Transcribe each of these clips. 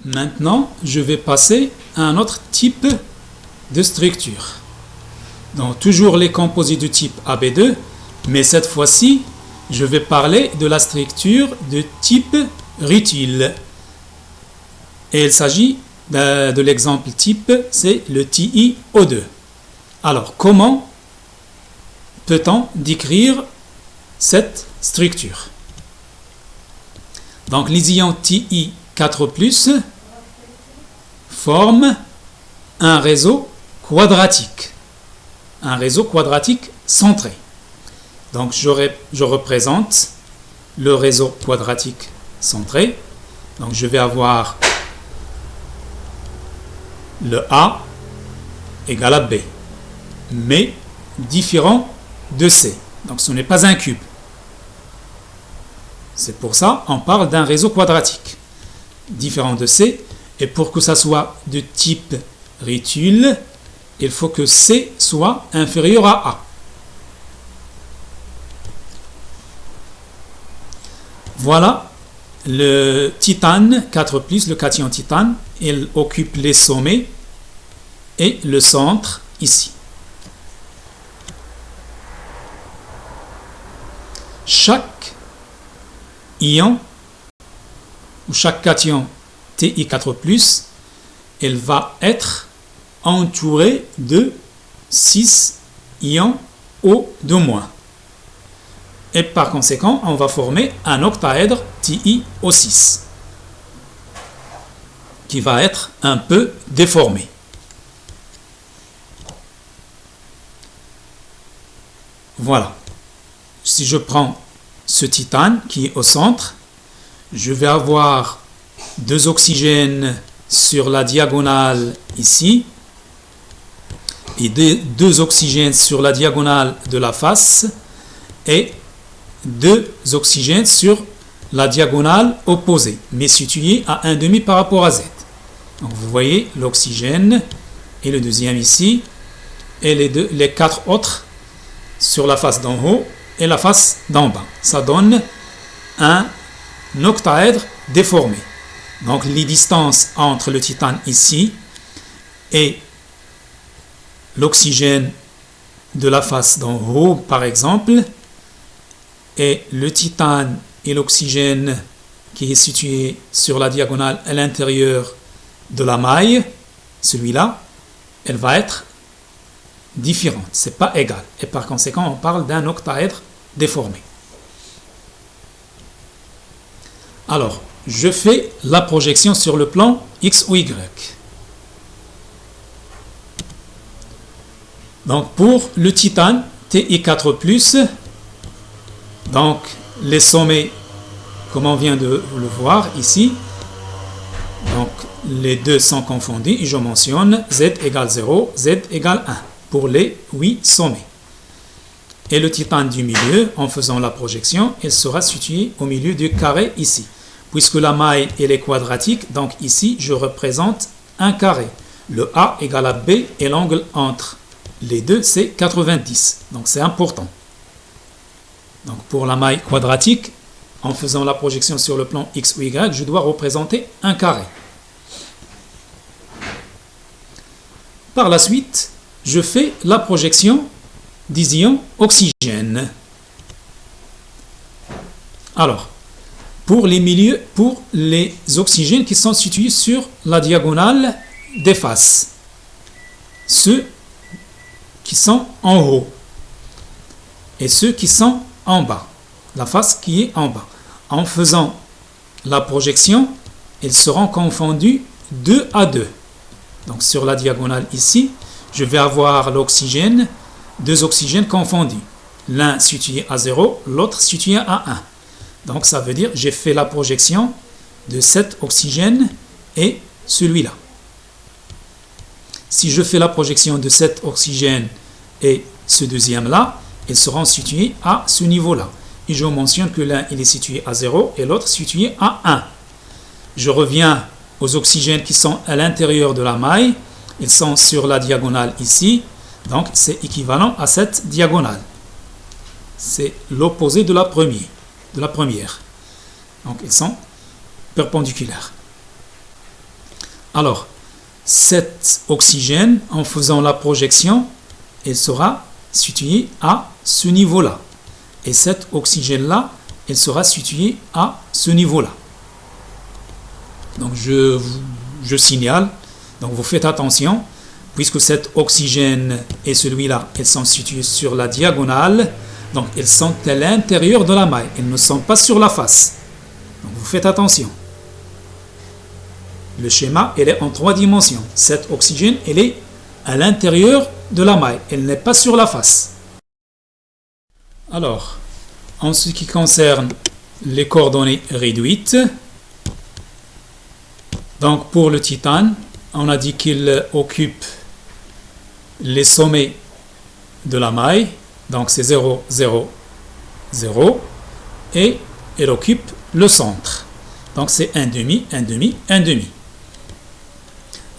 Maintenant, je vais passer à un autre type de structure. Donc, toujours les composés de type AB2, mais cette fois-ci, je vais parler de la structure de type rutile. Et il s'agit de l'exemple type, c'est le TiO2. Alors, comment peut-on décrire cette structure? Donc, les ions Ti4+ forment un réseau quadratique. Un réseau quadratique centré. Donc, je représente le réseau quadratique centré. Donc, je vais avoir le A égale à B, mais différent de C. Donc, ce n'est pas un cube. C'est pour ça qu'on parle d'un réseau quadratique différent de C. Et pour que ça soit de type rutile, il faut que C soit inférieur à A. Voilà le titane 4+, le cation titane. Il occupe les sommets et le centre ici. Chaque ion ou chaque cation Ti4+, elle va être entourée de 6 ions O2-. Et par conséquent, on va former un octaèdre TiO6 qui va être un peu déformé. Voilà. Si je prends ce titane qui est au centre, je vais avoir 2 oxygènes sur la diagonale ici et 2 oxygènes sur la diagonale de la face et 2 oxygènes sur la diagonale opposée, mais située à 1,5 par rapport à Z. Donc vous voyez l'oxygène et le deuxième ici, et les 4 autres sur la face d'en haut et la face d'en bas. Ça donne un octaèdre déformé. Donc les distances entre le titane ici et l'oxygène de la face d'en haut, par exemple, et le titane et l'oxygène qui est situé sur la diagonale à l'intérieur de la maille, celui-là, elle va être différente, c'est pas égal. Et par conséquent, on parle d'un octaèdre déformé. Alors, je fais la projection sur le plan X ou Y. Donc, pour le titane Ti4+, donc les sommets, comme on vient de le voir ici, donc les deux sont confondus et je mentionne Z égale 0, Z égale 1 pour les 8 sommets. Et le titane du milieu, en faisant la projection, il sera situé au milieu du carré ici. Puisque la maille elle est quadratique, donc ici je représente un carré. Le A égale à B et l'angle entre les deux c'est 90. Donc c'est important. Donc pour la maille quadratique, en faisant la projection sur le plan X ou Y, je dois représenter un carré. Par la suite, je fais la projection des ions oxygène. Alors, pour les milieux, pour les oxygènes qui sont situés sur la diagonale des faces, ceux qui sont en haut et ceux qui sont en bas, la face qui est en bas. En faisant la projection, ils seront confondus 2 à 2. Donc sur la diagonale ici, je vais avoir l'oxygène, 2 oxygènes confondus. L'un situé à 0, l'autre situé à 1. Donc ça veut dire j'ai fait la projection de cet oxygène et celui-là. Si je fais la projection de cet oxygène et ce deuxième-là, ils seront situés à ce niveau-là. Et je mentionne que l'un il est situé à 0 et l'autre situé à 1. Je reviens aux oxygènes qui sont à l'intérieur de la maille. Ils sont sur la diagonale ici. Donc c'est équivalent à cette diagonale. C'est l'opposé de la première. Donc ils sont perpendiculaires. Alors, cet oxygène, en faisant la projection, il sera situé à ce niveau-là. Et cet oxygène-là, il sera situé à ce niveau-là. Donc, je signale. Donc, vous faites attention, puisque cet oxygène et celui-là, ils sont situés sur la diagonale. Donc, ils sont à l'intérieur de la maille. Ils ne sont pas sur la face. Donc, vous faites attention. Le schéma, il est en 3 dimensions. Cet oxygène, il est à l'intérieur de la maille. Il n'est pas sur la face. Alors, en ce qui concerne les coordonnées réduites, donc pour le titane, on a dit qu'il occupe les sommets de la maille. Donc c'est 0, 0, 0. Et il occupe le centre. Donc c'est 1,5, 1,5, 1,5.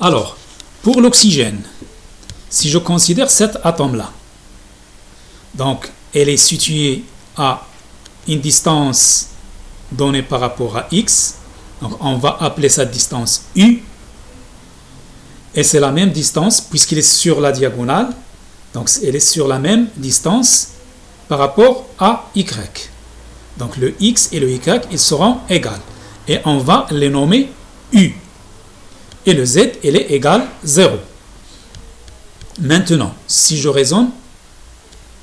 Alors, pour l'oxygène, si je considère cet atome-là, donc elle est située à une distance donnée par rapport à x. Donc on va appeler cette distance U. Et c'est la même distance puisqu'il est sur la diagonale. Donc elle est sur la même distance par rapport à y. Donc le x et le y, ils seront égaux. Et on va les nommer U. Et le z, il est égal 0. Maintenant, si je raisonne,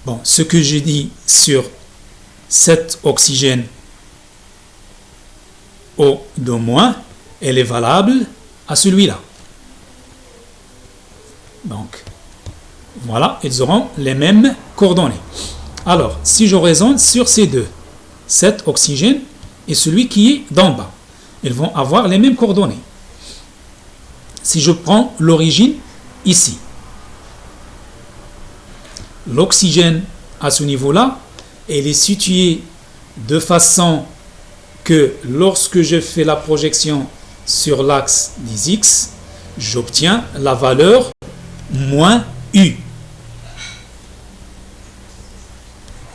bon, ce que j'ai dit sur cet oxygène O2-, elle est valable à celui-là. Donc, voilà, ils auront les mêmes coordonnées. Alors, si je raisonne sur ces deux, cet oxygène et celui qui est d'en bas, ils vont avoir les mêmes coordonnées. Si je prends l'origine ici, l'oxygène à ce niveau-là, elle est située de façon que lorsque je fais la projection sur l'axe des x, j'obtiens la valeur moins U.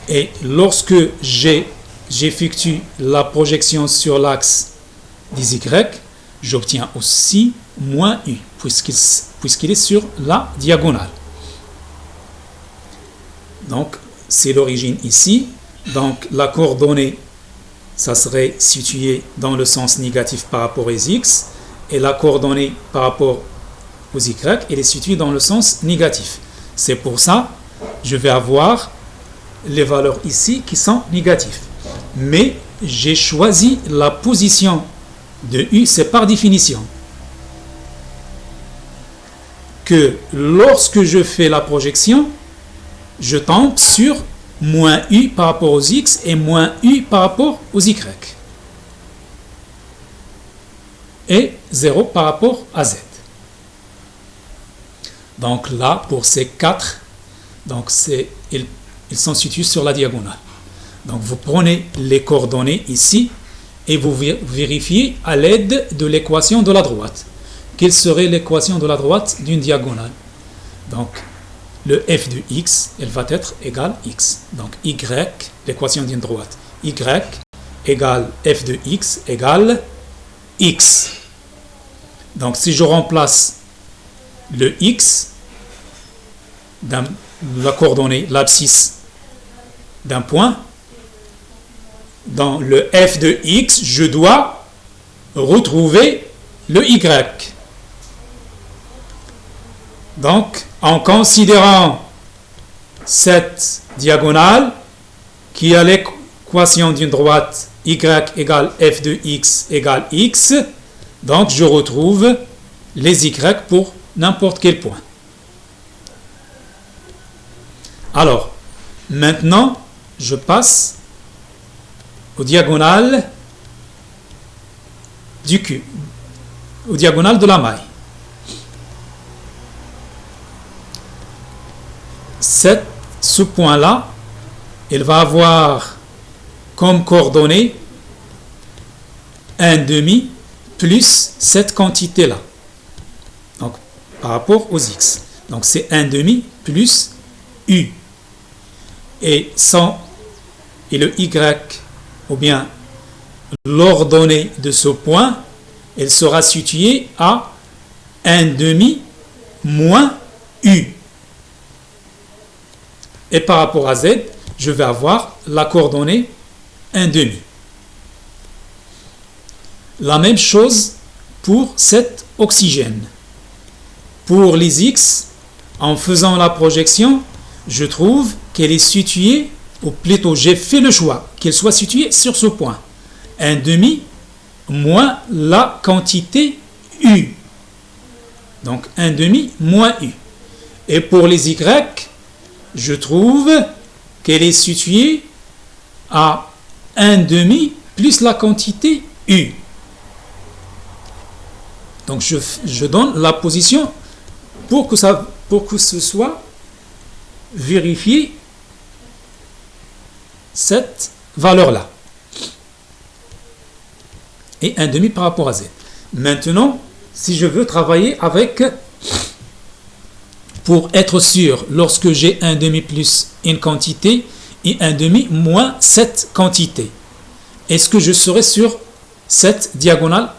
Et lorsque j'effectue la projection sur l'axe des y, j'obtiens aussi moins U, puisqu'il est sur la diagonale. Donc, c'est l'origine ici. Donc, la coordonnée, ça serait situé dans le sens négatif par rapport aux x. Et la coordonnée par rapport aux y, elle est située dans le sens négatif. C'est pour ça que je vais avoir les valeurs ici qui sont négatives. Mais j'ai choisi la position de U, c'est par définition que lorsque je fais la projection, je tombe sur moins U par rapport aux x et moins U par rapport aux y. Et 0 par rapport à z. Donc là, pour ces 4, donc ils sont situés sur la diagonale. Donc vous prenez les coordonnées ici et vous vérifiez à l'aide de l'équation de la droite. Quelle serait l'équation de la droite d'une diagonale? Donc le f de x, elle va être égal x. Donc y, l'équation d'une droite, y égale f de x égale x. Donc si je remplace le x dans la coordonnée, l'abscisse d'un point, dans le f de x, je dois retrouver le y. Donc, en considérant cette diagonale qui a l'équation d'une droite y égale f de x égale x, donc je retrouve les y pour n'importe quel point. Alors, maintenant, je passe aux diagonales du cube, aux diagonales de la maille. Ce point-là, il va avoir comme coordonnée 1,5 plus cette quantité-là. Donc, par rapport aux x. Donc, c'est 1,5 plus U. Et le y, ou bien l'ordonnée de ce point, elle sera située à 1 demi moins U. Et par rapport à Z, je vais avoir la coordonnée 1 demi. La même chose pour cet oxygène. Pour les X, en faisant la projection, je trouve qu'elle est située, ou plutôt j'ai fait le choix qu'elle soit située sur ce point. 1 demi moins la quantité U. Donc 1 demi moins U. Et pour les Y, je trouve qu'elle est située à 1 demi plus la quantité U. Donc je donne la position pour que ce soit vérifié cette valeur-là. Et 1 demi par rapport à Z. Maintenant, si je veux travailler avec, pour être sûr, lorsque j'ai 1 demi plus une quantité et 1 demi moins cette quantité, est-ce que je serai sur cette diagonale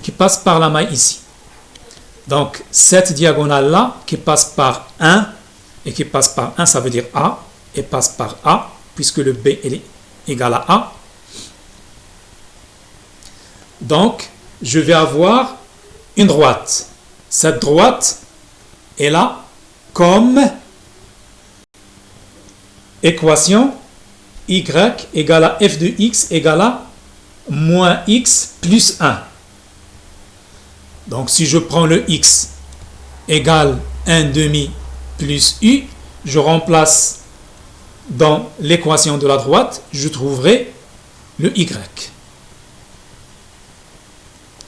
qui passe par la maille ici? Donc, cette diagonale-là qui passe par 1 et qui passe par 1, ça veut dire A, et passe par A, puisque le B est égal à A. Donc, je vais avoir une droite. Cette droite est là comme équation y égale à f de x égale à moins x plus 1. Donc, si je prends le x égale 1 demi plus u, je remplace dans l'équation de la droite, je trouverai le y.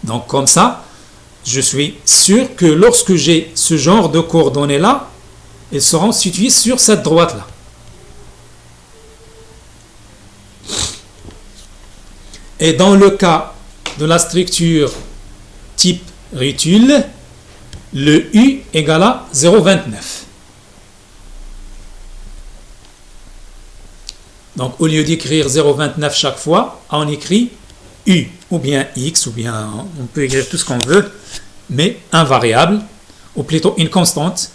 Donc, comme ça, je suis sûr que lorsque j'ai ce genre de coordonnées-là, elles seront situées sur cette droite-là. Et dans le cas de la structure type Rutile, le U égale à 0,29. Donc, au lieu d'écrire 0,29 chaque fois, on écrit U, ou bien X, ou bien on peut écrire tout ce qu'on veut, mais un variable, ou plutôt une constante